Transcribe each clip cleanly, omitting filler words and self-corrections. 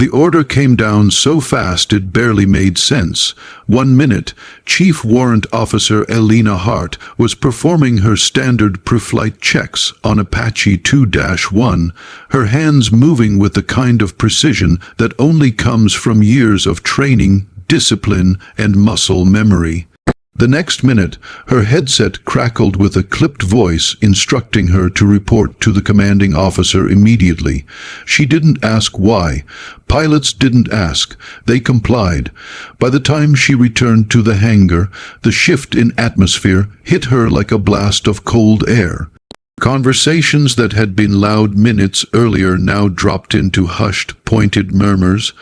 The order came down so fast it barely made sense. 1 minute, Chief Warrant Officer Alina Hart was performing her standard pre-flight checks on Apache 2-1, her hands moving with the kind of precision that only comes from years of training, discipline, and muscle memory. The next minute, her headset crackled with a clipped voice instructing her to report to the commanding officer immediately. She didn't ask why. Pilots didn't ask. They complied. By the time she returned to the hangar, the shift in atmosphere hit her like a blast of cold air. Conversations that had been loud minutes earlier now dropped into hushed, pointed murmurs.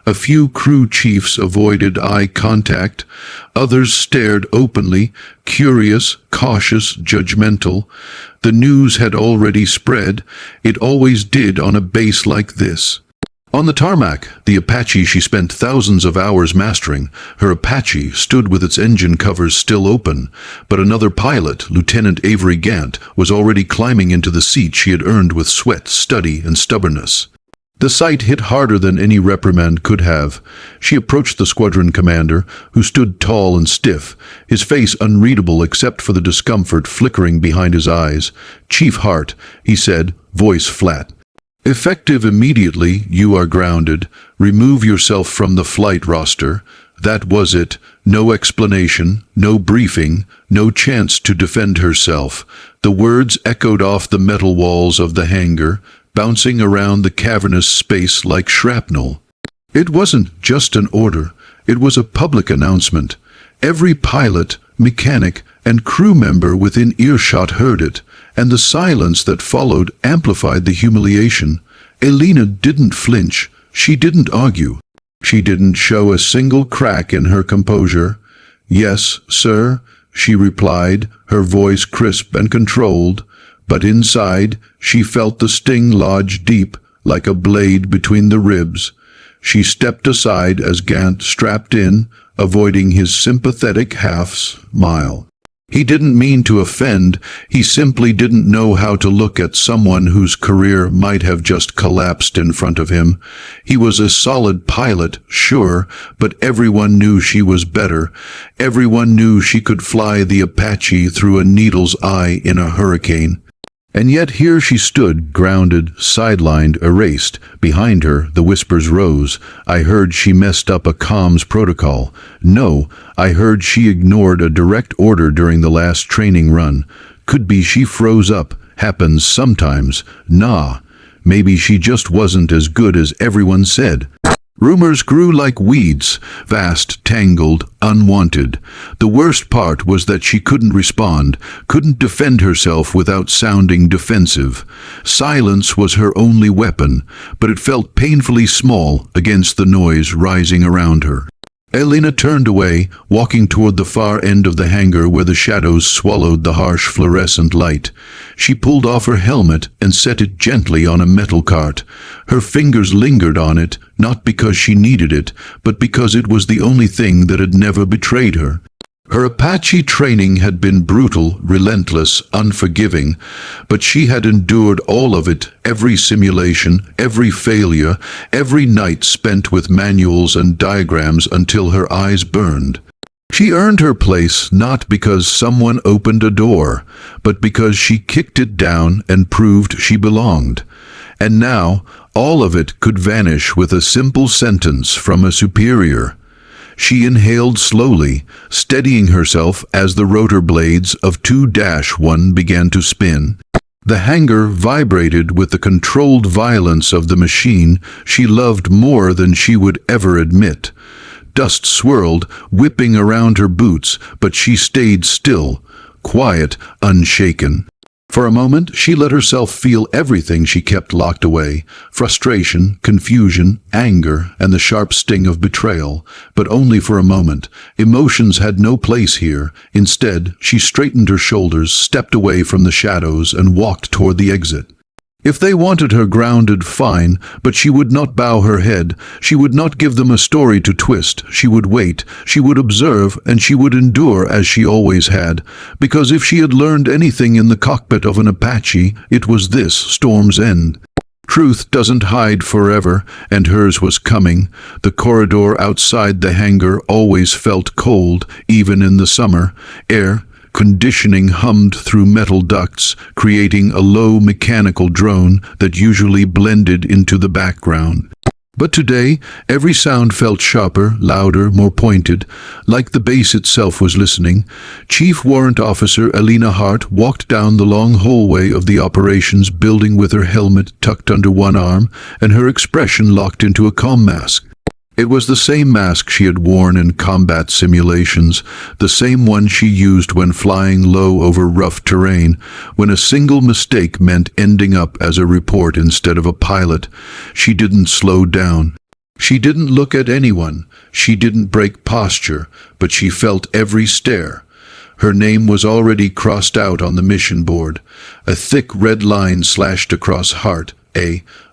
A few crew chiefs avoided eye contact. Others stared openly, curious, cautious, judgmental. The news had already spread. It always did on a base like this. On the tarmac, the Apache she spent thousands of hours mastering, her Apache stood with its engine covers still open, but another pilot, Lieutenant Avery Gant, was already climbing into the seat she had earned with sweat, study, and stubbornness. The sight hit harder than any reprimand could have. She approached the squadron commander, who stood tall and stiff, his face unreadable except for the discomfort flickering behind his eyes. "Chief Hart," he said, voice flat. "Effective immediately, you are grounded. Remove yourself from the flight roster." That was it. No explanation, no briefing, no chance to defend herself. The words echoed off the metal walls of the hangar, bouncing around the cavernous space like shrapnel. It wasn't just an order. It was a public announcement. Every pilot, mechanic, and crew member within earshot heard it, and the silence that followed amplified the humiliation. Alina didn't flinch. She didn't argue. She didn't show a single crack in her composure. "Yes, sir," she replied, her voice crisp and controlled. But inside, she felt the sting lodge deep, like a blade between the ribs. She stepped aside as Gant strapped in, avoiding his sympathetic half-smile. He didn't mean to offend, he simply didn't know how to look at someone whose career might have just collapsed in front of him. He was a solid pilot, sure, but everyone knew she was better. Everyone knew she could fly the Apache through a needle's eye in a hurricane. And yet here she stood, grounded, sidelined, erased. Behind her, the whispers rose. I heard she messed up a comms protocol. No, I heard she ignored a direct order during the last training run. Could be she froze up. Happens sometimes. Nah, maybe she just wasn't as good as everyone said. Rumors grew like weeds, vast, tangled, unwanted. The worst part was that she couldn't respond, couldn't defend herself without sounding defensive. Silence was her only weapon, but it felt painfully small against the noise rising around her. Alina turned away, walking toward the far end of the hangar where the shadows swallowed the harsh fluorescent light. She pulled off her helmet and set it gently on a metal cart. Her fingers lingered on it, not because she needed it, but because it was the only thing that had never betrayed her. Her Apache training had been brutal, relentless, unforgiving, but she had endured all of it, every simulation, every failure, every night spent with manuals and diagrams until her eyes burned. She earned her place not because someone opened a door, but because she kicked it down and proved she belonged. And now, all of it could vanish with a simple sentence from a superior. She inhaled slowly, steadying herself as the rotor blades of 2-1 began to spin. The hangar vibrated with the controlled violence of the machine she loved more than she would ever admit. Dust swirled, whipping around her boots, but she stayed still, quiet, unshaken. For a moment, she let herself feel everything she kept locked away: frustration, confusion, anger, and the sharp sting of betrayal. But only for a moment. Emotions had no place here. Instead, she straightened her shoulders, stepped away from the shadows, and walked toward the exit. If they wanted her grounded, fine, but she would not bow her head. She would not give them a story to twist. She would wait, she would observe, and she would endure as she always had. Because if she had learned anything in the cockpit of an Apache, it was this: storm's end. Truth doesn't hide forever, and hers was coming. The corridor outside the hangar always felt cold, even in the summer. Air conditioning hummed through metal ducts, creating a low mechanical drone that usually blended into the background. But today, every sound felt sharper, louder, more pointed, like the base itself was listening. Chief Warrant Officer Alina Hart walked down the long hallway of the operations building with her helmet tucked under one arm and her expression locked into a calm mask. It was the same mask she had worn in combat simulations, the same one she used when flying low over rough terrain, when a single mistake meant ending up as a report instead of a pilot. She didn't slow down. She didn't look at anyone. She didn't break posture, but she felt every stare. Her name was already crossed out on the mission board. A thick red line slashed across Hart,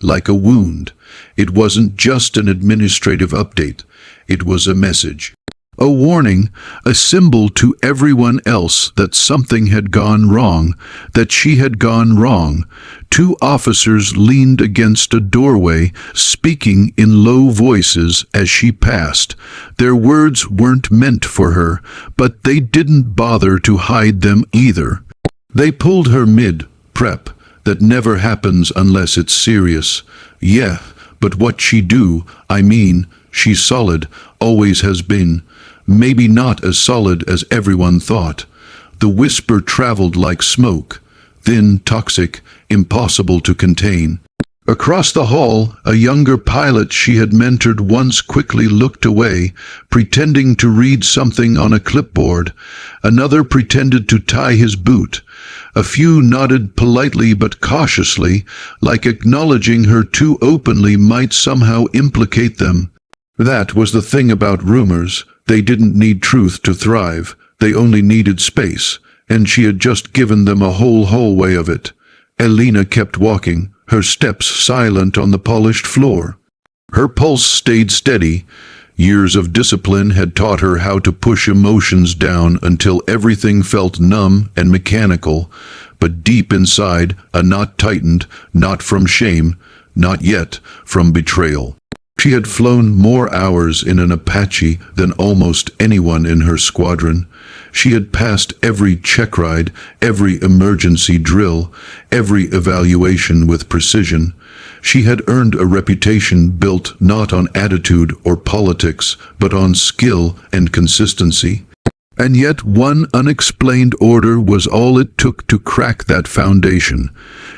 like a wound. It wasn't just an administrative update. It was a message. A warning, a symbol to everyone else that something had gone wrong, that she had gone wrong. Two officers leaned against a doorway, speaking in low voices as she passed. Their words weren't meant for her, but they didn't bother to hide them either. They pulled her mid-prep. That never happens unless it's serious. Yeah, but what she do, she's solid, always has been. Maybe not as solid as everyone thought. The whisper traveled like smoke, thin, toxic, impossible to contain. Across the hall, a younger pilot she had mentored once quickly looked away, pretending to read something on a clipboard. Another pretended to tie his boot. A few nodded politely but cautiously, like acknowledging her too openly might somehow implicate them. That was the thing about rumors. They didn't need truth to thrive. They only needed space, and she had just given them a whole hallway of it. Alina kept walking, her steps silent on the polished floor. Her pulse stayed steady. Years of discipline had taught her how to push emotions down until everything felt numb and mechanical, but deep inside, a knot tightened, not from shame, not yet from betrayal. She had flown more hours in an Apache than almost anyone in her squadron. She had passed every check ride, every emergency drill, every evaluation with precision. She had earned a reputation built not on attitude or politics, but on skill and consistency. And yet one unexplained order was all it took to crack that foundation.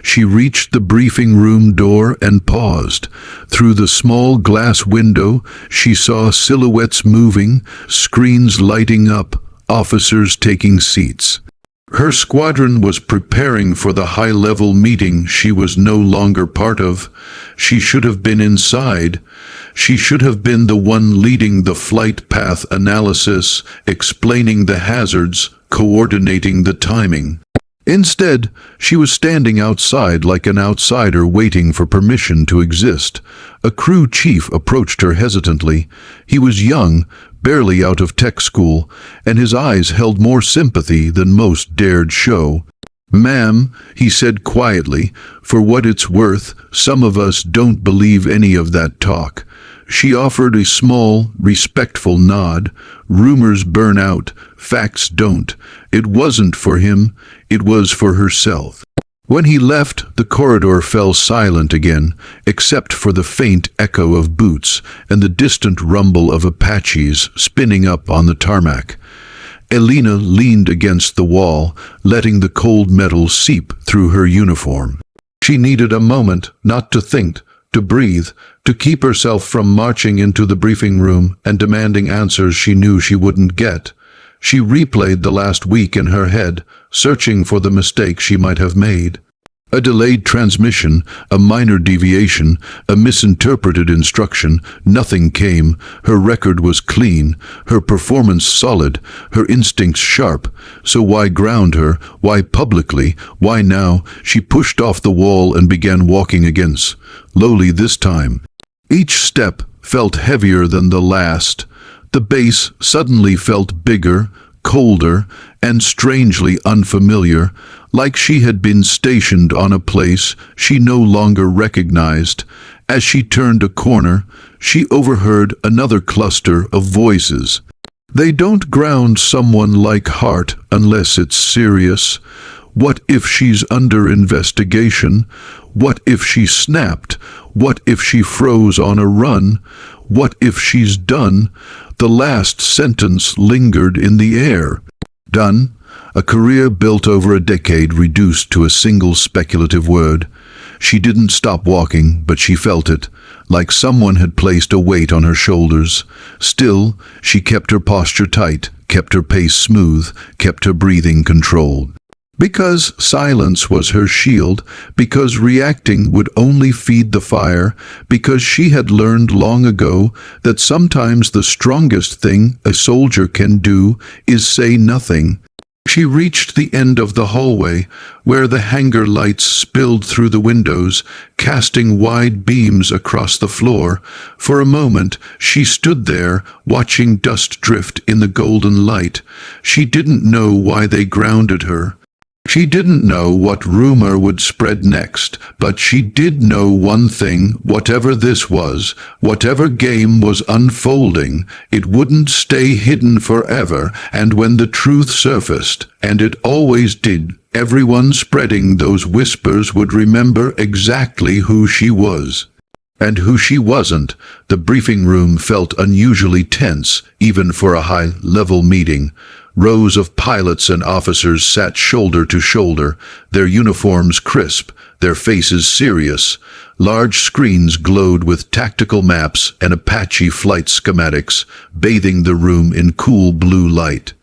She reached the briefing room door and paused. Through the small glass window, she saw silhouettes moving, screens lighting up, officers taking seats. Her squadron was preparing for the high-level meeting she was no longer part of. She should have been inside. She should have been the one leading the flight path analysis, explaining the hazards, coordinating the timing. Instead, she was standing outside like an outsider waiting for permission to exist. A crew chief approached her hesitantly. He was young, barely out of tech school, and his eyes held more sympathy than most dared show. "Ma'am," he said quietly, "for what it's worth, some of us don't believe any of that talk." She offered a small, respectful nod. Rumors burn out, facts don't. It wasn't for him, it was for herself. When he left, the corridor fell silent again, except for the faint echo of boots and the distant rumble of Apaches spinning up on the tarmac. Alina leaned against the wall, letting the cold metal seep through her uniform. She needed a moment, not to think, to breathe, to keep herself from marching into the briefing room and demanding answers she knew she wouldn't get. She replayed the last week in her head, searching for the mistake she might have made. A delayed transmission, a minor deviation, a misinterpreted instruction, nothing came. Her record was clean, her performance solid, her instincts sharp. So why ground her? Why publicly? Why now? She pushed off the wall and began walking again, slowly this time. Each step felt heavier than the last. The base suddenly felt bigger, colder, and strangely unfamiliar, like she had been stationed on a place she no longer recognized. As she turned a corner, she overheard another cluster of voices. They don't ground someone like Hart unless it's serious. What if she's under investigation? What if she snapped? What if she froze on a run? What if she's done? The last sentence lingered in the air. Done? A career built over a decade reduced to a single speculative word. She didn't stop walking, but she felt it, like someone had placed a weight on her shoulders. Still, she kept her posture tight, kept her pace smooth, kept her breathing controlled. Because silence was her shield, because reacting would only feed the fire, because she had learned long ago that sometimes the strongest thing a soldier can do is say nothing. She reached the end of the hallway, where the hangar lights spilled through the windows, casting wide beams across the floor. For a moment, she stood there, watching dust drift in the golden light. She didn't know why they grounded her. She didn't know what rumor would spread next, but she did know one thing: whatever this was, whatever game was unfolding, it wouldn't stay hidden forever, and when the truth surfaced, and it always did, everyone spreading those whispers would remember exactly who she was. And who she wasn't. The briefing room felt unusually tense, even for a high-level meeting. Rows of pilots and officers sat shoulder to shoulder, their uniforms crisp, their faces serious. Large screens glowed with tactical maps and Apache flight schematics, bathing the room in cool blue light.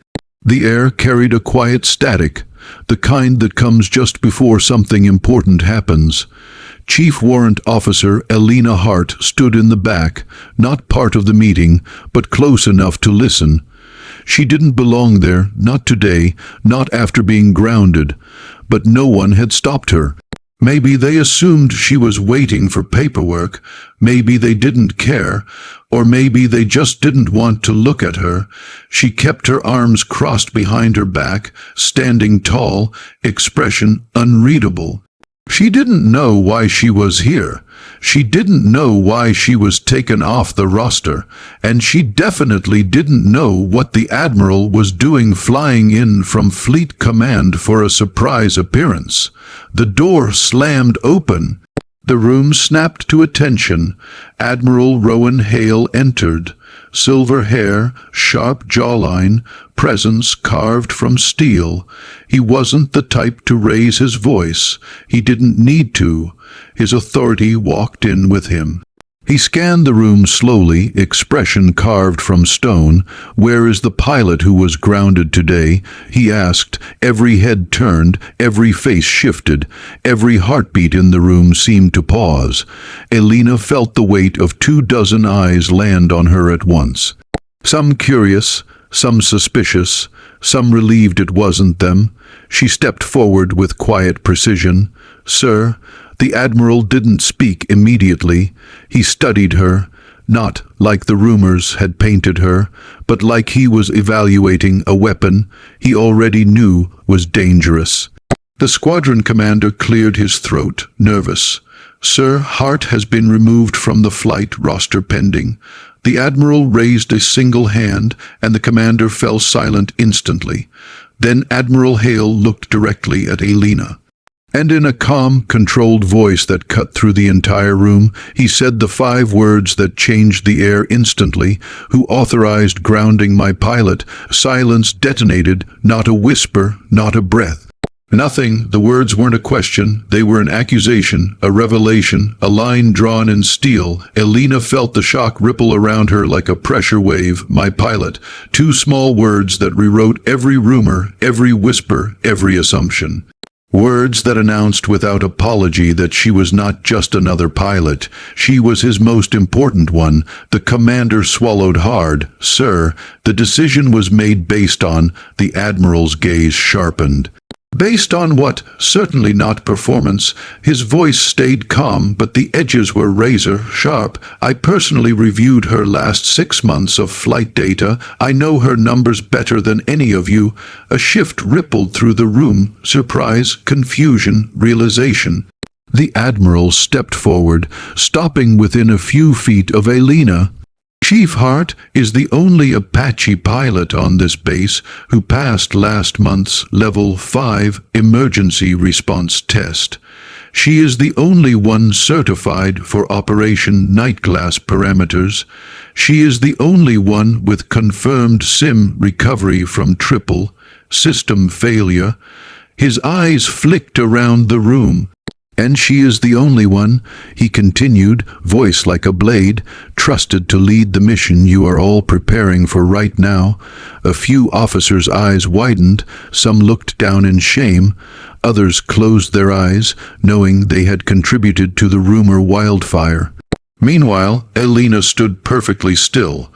The air carried a quiet static, the kind that comes just before something important happens. Chief Warrant Officer Alina Hart stood in the back, not part of the meeting, but close enough to listen. She didn't belong there, not today, not after being grounded, but no one had stopped her. Maybe they assumed she was waiting for paperwork, maybe they didn't care, or maybe they just didn't want to look at her. She kept her arms crossed behind her back, standing tall, expression unreadable. She didn't know why she was here. She didn't know why she was taken off the roster, and she definitely didn't know what the Admiral was doing flying in from Fleet Command for a surprise appearance. The door slammed open. The room snapped to attention. Admiral Rowan Hale entered. Silver hair, sharp jawline, presence carved from steel. He wasn't the type to raise his voice. He didn't need to. His authority walked in with him. He scanned the room slowly, expression carved from stone. "Where is the pilot who was grounded today?" he asked. Every head turned, every face shifted, every heartbeat in the room seemed to pause. Alina felt the weight of 24 eyes land on her at once. Some curious, some suspicious, some relieved it wasn't them. She stepped forward with quiet precision. "Sir," the Admiral didn't speak immediately. He studied her, not like the rumors had painted her, but like he was evaluating a weapon he already knew was dangerous. The squadron commander cleared his throat, nervous. "Sir, Hart has been removed from the flight roster pending." The Admiral raised a single hand, and the commander fell silent instantly. Then Admiral Hale looked directly at Alina. And in a calm, controlled voice that cut through the entire room, he said the 5 words that changed the air instantly. "Who authorized grounding my pilot?" Silence detonated, not a whisper, not a breath. Nothing. The words weren't a question. They were an accusation, a revelation, a line drawn in steel. Alina felt the shock ripple around her like a pressure wave. "My pilot." 2 small words that rewrote every rumor, every whisper, every assumption. Words that announced without apology that she was not just another pilot. She was his most important one. The commander swallowed hard. "Sir, the decision was made based on..." The Admiral's gaze sharpened. Based on what? Certainly not performance. His voice stayed calm, but the edges were razor sharp. I personally reviewed her last 6 months of flight data. I know her numbers better than any of you. A shift rippled through the room. Surprise, confusion, realization. The Admiral stepped forward, stopping within a few feet of Alina. Chief Hart is the only Apache pilot on this base who passed last month's Level 5 emergency response test. She is the only one certified for Operation Nightglass parameters. She is the only one with confirmed SIM recovery from triple system failure. His eyes flicked around the room. And she is the only one, he continued, voice like a blade, trusted to lead the mission you are all preparing for right now. A few officers' eyes widened, some looked down in shame, others closed their eyes, knowing they had contributed to the rumor wildfire. Meanwhile, Alina stood perfectly still.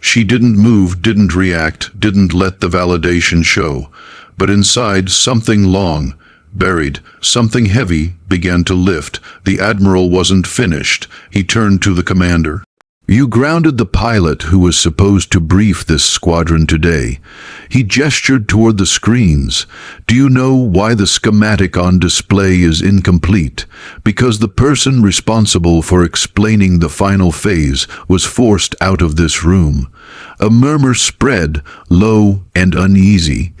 She didn't move, didn't react, didn't let the validation show. But inside, something long, buried, something heavy, began to lift. The Admiral wasn't finished. He turned to the commander. You grounded the pilot who was supposed to brief this squadron today. He gestured toward the screens. Do you know why the schematic on display is incomplete? Because the person responsible for explaining the final phase was forced out of this room. A murmur spread, low and uneasy.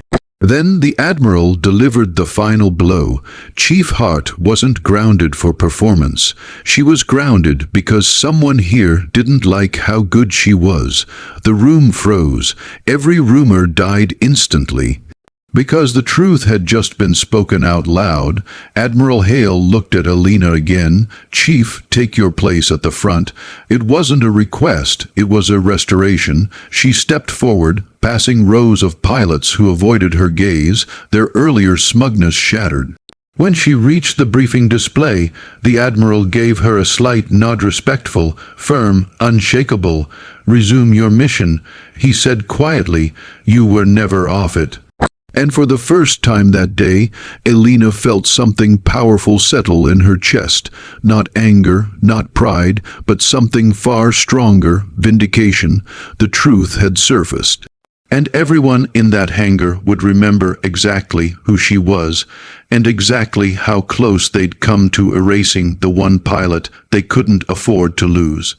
Then the Admiral delivered the final blow. Chief Hart wasn't grounded for performance. She was grounded because someone here didn't like how good she was. The room froze. Every rumor died instantly. Because the truth had just been spoken out loud, Admiral Hale looked at Alina again. Chief, take your place at the front. It wasn't a request, it was a restoration. She stepped forward, passing rows of pilots who avoided her gaze, their earlier smugness shattered. When she reached the briefing display, the Admiral gave her a slight nod, respectful, firm, unshakable. Resume your mission, he said quietly. You were never off it. And for the first time that day, Alina felt something powerful settle in her chest. Not anger, not pride, but something far stronger, vindication. The truth had surfaced. And everyone in that hangar would remember exactly who she was, and exactly how close they'd come to erasing the one pilot they couldn't afford to lose.